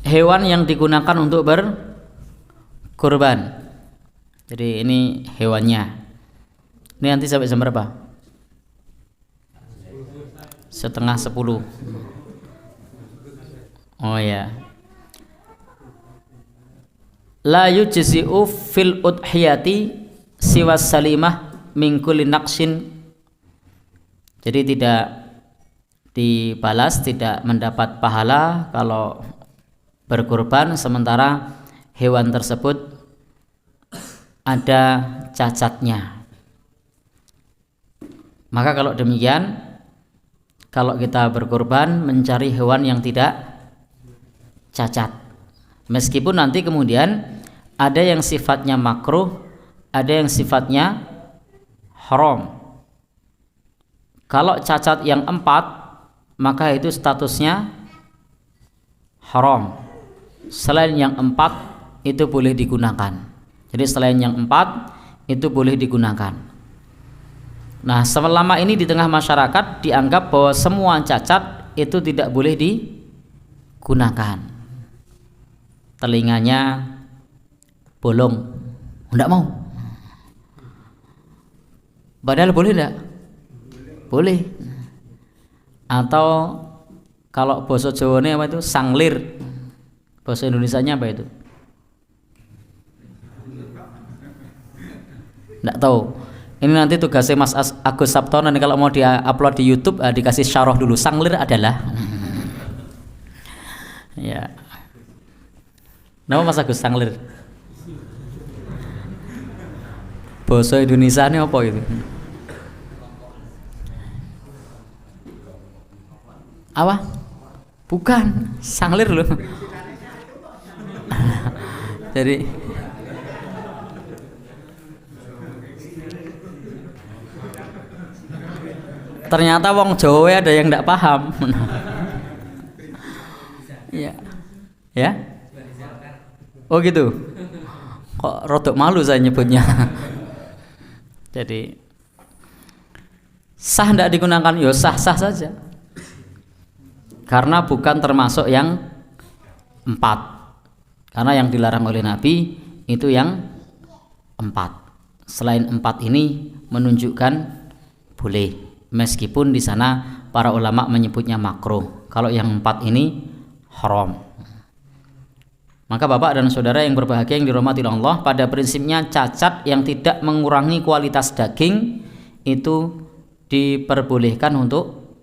hewan yang digunakan untuk berkurban. Jadi ini hewannya. Ini nanti sampai jam berapa? 9:30. Oh ya. La yujzi'u fil udhiyati siwas salimah min kulli naqsin. Jadi tidak dibalas, tidak mendapat pahala kalau berkurban sementara hewan tersebut ada cacatnya. Maka kalau demikian, kalau kita berkurban mencari hewan yang tidak cacat, meskipun nanti kemudian ada yang sifatnya makruh, ada yang sifatnya haram. Kalau cacat yang 4, maka itu statusnya haram. Selain yang 4 itu boleh digunakan. Jadi selain yang 4 itu boleh digunakan. Nah, selama ini di tengah masyarakat dianggap bahwa semua cacat itu tidak boleh digunakan. Telinganya bolong, enggak mau. Padahal boleh enggak? Boleh. Atau kalau bahasa Jawanya apa itu? Sanglir. Bahasa Indonesianya apa itu? Enggak tahu. Ini nanti tugasnya Mas Agus Sabto, nanti kalau mau dia upload di YouTube dikasih syarah dulu. Sanglir adalah ya. Nama Mas Agus Sanglir. Bahasa Indonesia ini apa itu? Apa? Bukan, sanglir loh. Jadi ternyata wong Jawa ada yang tidak paham. Ya, ya. Oh gitu. Kok rodok malu saya nyebutnya. Jadi sah tidak digunakan? Ya sah-sah saja. Karena bukan termasuk yang 4. Karena yang dilarang oleh Nabi itu yang 4. Selain 4 ini menunjukkan boleh. Meskipun di sana para ulama menyebutnya makruh. Kalau yang 4 ini haram. Maka Bapak dan Saudara yang berbahagia yang dirahmati Allah, pada prinsipnya cacat yang tidak mengurangi kualitas daging itu diperbolehkan untuk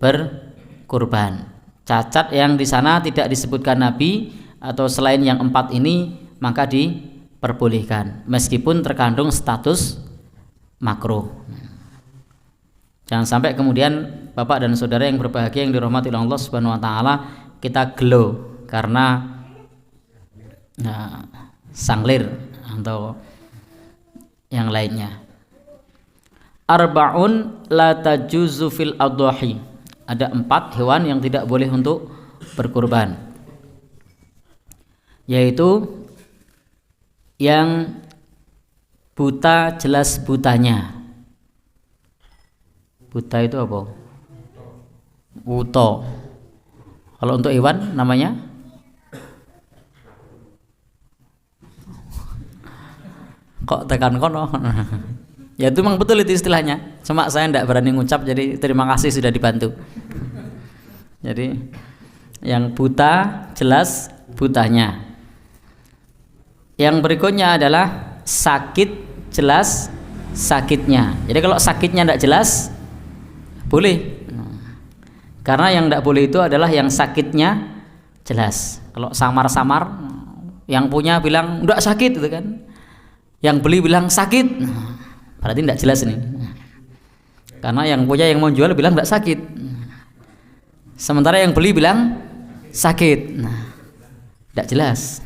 berkurban. Cacat yang di sana tidak disebutkan Nabi atau selain yang 4 ini maka diperbolehkan meskipun terkandung status makruh. Jangan sampai kemudian Bapak dan Saudara yang berbahagia yang dirahmati Allah Subhanahu wa taala kita gelo karena sanglir atau yang lainnya. Arba'un la tajuzu fil adhahi. Ada 4 hewan yang tidak boleh untuk berkurban. Yaitu yang buta jelas butanya. Buta itu apa? Uto. Kalau untuk hewan namanya kok tekan kono. Ya itu memang betul itu istilahnya. Cuma saya tidak berani ngucap, jadi terima kasih sudah dibantu. Jadi yang buta jelas butanya. Yang berikutnya adalah sakit jelas sakitnya. Jadi kalau sakitnya tidak jelas boleh. Karena yang tidak boleh itu adalah yang sakitnya jelas. Kalau samar-samar, yang punya bilang tidak sakit itu kan. Yang beli bilang sakit, berarti tidak jelas ini. Karena yang punya yang mau jual bilang tidak sakit, sementara yang beli bilang sakit, tidak jelas.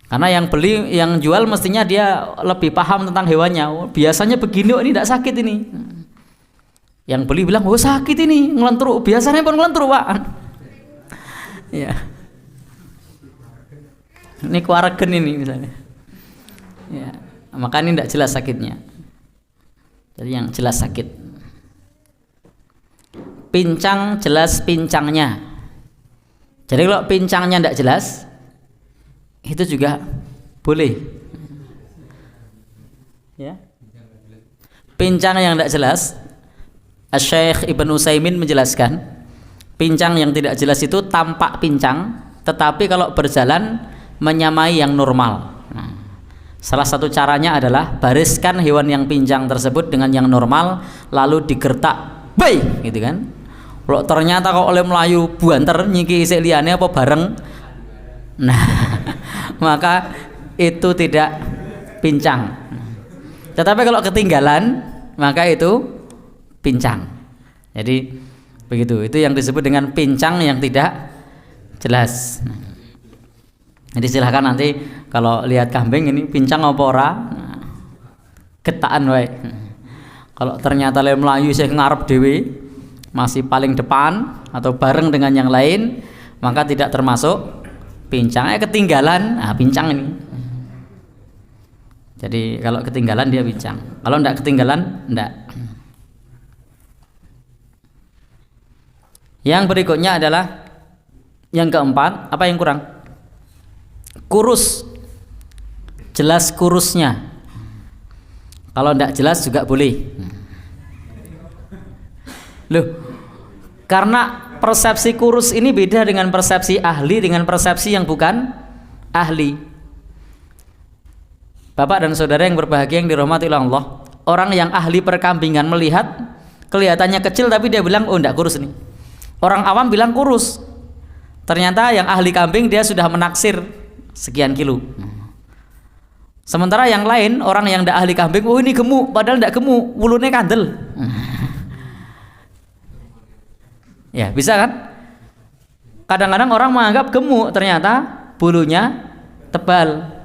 Karena yang beli, yang jual mestinya dia lebih paham tentang hewannya. Biasanya begini, oh ini tidak sakit ini. Yang beli bilang, oh sakit ini, ngelentruk. Biasanya pun ngelentruk Pak. Ya. Ini kuaregen ini misalnya. Ya, maka ini tidak jelas sakitnya. Jadi yang jelas sakit. Pincang jelas pincangnya. Jadi kalau pincangnya tidak jelas, itu juga boleh. Ya. Pincang yang tidak jelas, Syekh Ibnu Utsaimin menjelaskan, pincang yang tidak jelas itu tampak pincang, tetapi kalau berjalan menyamai yang normal. Nah, salah satu caranya adalah bariskan hewan yang pincang tersebut dengan yang normal, lalu digertak, bay, gitu kan. Kalau ternyata kok oleh Melayu buanter nyiki isik liyane apa bareng, nah maka itu tidak pincang. Tetapi kalau ketinggalan, maka itu pincang. Jadi begitu, itu yang disebut dengan pincang yang tidak jelas. Jadi silahkan nanti kalau lihat kambing ini pincang apa ora, getaan wae. Kalau ternyata le Melayu sing ngarep dhewe masih paling depan atau bareng dengan yang lain, maka tidak termasuk pincang. Ketinggalan, nah pincang ini. Jadi kalau ketinggalan dia pincang. Kalau enggak ketinggalan, enggak. Yang berikutnya adalah yang keempat, apa yang kurang? Kurus. Jelas kurusnya. Kalau enggak jelas juga boleh. Loh, karena persepsi kurus ini beda dengan persepsi ahli dengan persepsi yang bukan ahli. Bapak dan saudara yang berbahagia yang dirahmati oleh Allah, orang yang ahli perkambingan melihat kelihatannya kecil tapi dia bilang oh enggak kurus nih. Orang awam bilang kurus. Ternyata yang ahli kambing dia sudah menaksir sekian kilo. Sementara yang lain orang yang enggak ahli kambing, oh ini gemuk, padahal enggak gemuk, wulunya kandel. Ya, bisa kan? Kadang-kadang orang menganggap gemuk, ternyata bulunya tebal.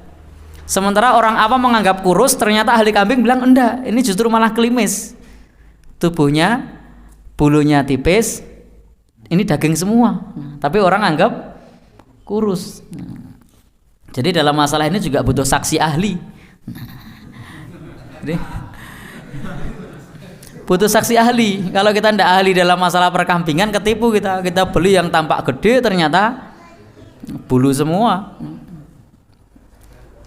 Sementara orang awam menganggap kurus, ternyata ahli kambing bilang enggak, ini justru malah klimis. Tubuhnya, bulunya tipis, ini daging semua. Tapi orang anggap kurus. Jadi dalam masalah ini juga butuh saksi ahli. Jadi, butuh saksi ahli. Kalau kita tidak ahli dalam masalah perkambingan, ketipu kita beli yang tampak gede, ternyata bulu semua.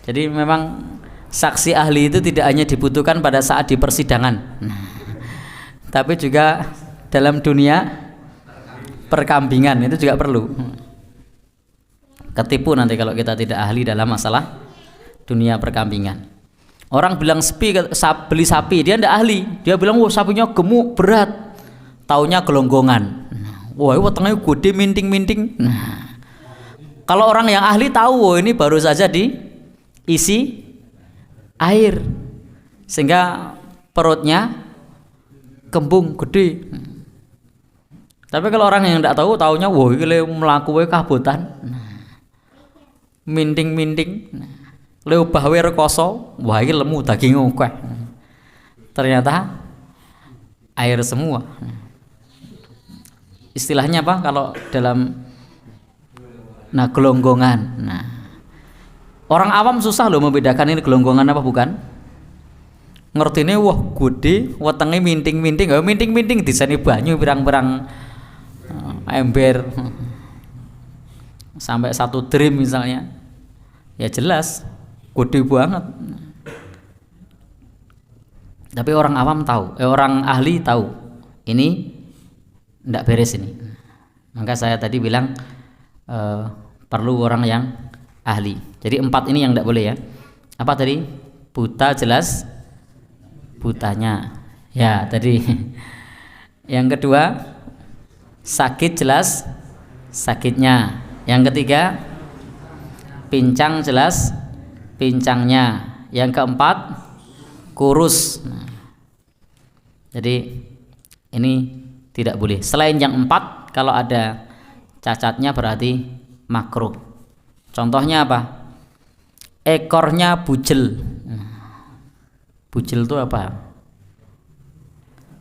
Jadi memang saksi ahli itu tidak hanya dibutuhkan pada saat di persidangan, tapi juga dalam dunia perkambingan itu juga perlu. Ketipu nanti kalau kita tidak ahli dalam masalah dunia perkambingan. Orang bilang beli sapi, dia tidak ahli, dia bilang wah sapinya gemuk berat, taunya gelonggongan. Wah wetenge gede minting-minting. Kalau orang yang ahli tahu, wah ini baru saja diisi air sehingga perutnya kembung gede. Tapi kalau orang yang tidak tahu, taunya wah ini melaku kabutan, minting-minting, leu bahwe rekoso, wah ini lemu daging akeh. Ternyata air semua. Istilahnya apa kalau dalam gelonggongan. Nah, orang awam susah loh membedakan ini gelonggongan apa bukan. Ngertine wah gede, wetenge minting-minting, minting-minting diseni banyu pirang-pirang ember sampai 1 drim misalnya. Ya jelas gede banget. Tapi orang awam tahu, orang ahli tahu ini tidak beres ini. Maka saya tadi bilang perlu orang yang ahli. Jadi 4 ini yang tidak boleh ya. Apa tadi? Buta jelas butanya. Ya tadi. Yang kedua sakit jelas sakitnya. Yang ketiga pincang jelas pincangnya. Yang keempat kurus. Jadi ini tidak boleh. Selain yang 4, kalau ada cacatnya berarti makruh. Contohnya apa? Ekornya bujel. Bujel itu apa?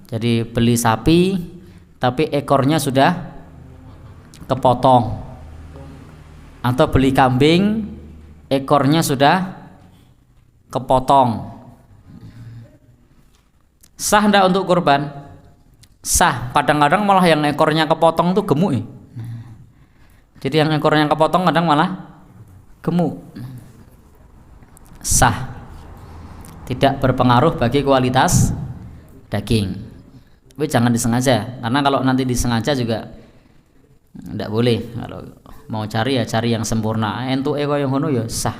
Jadi beli sapi tapi ekornya sudah kepotong, atau beli kambing ekornya sudah kepotong. Sah enggak untuk kurban? Sah. Kadang-kadang malah yang ekornya kepotong tuh gemuk. Jadi yang ekornya kepotong kadang malah gemuk. Sah. Tidak berpengaruh bagi kualitas daging. Tapi jangan disengaja, karena kalau nanti disengaja juga tidak boleh. Kalau mau cari ya cari yang sempurna. Entuke koyo ngono ya sah.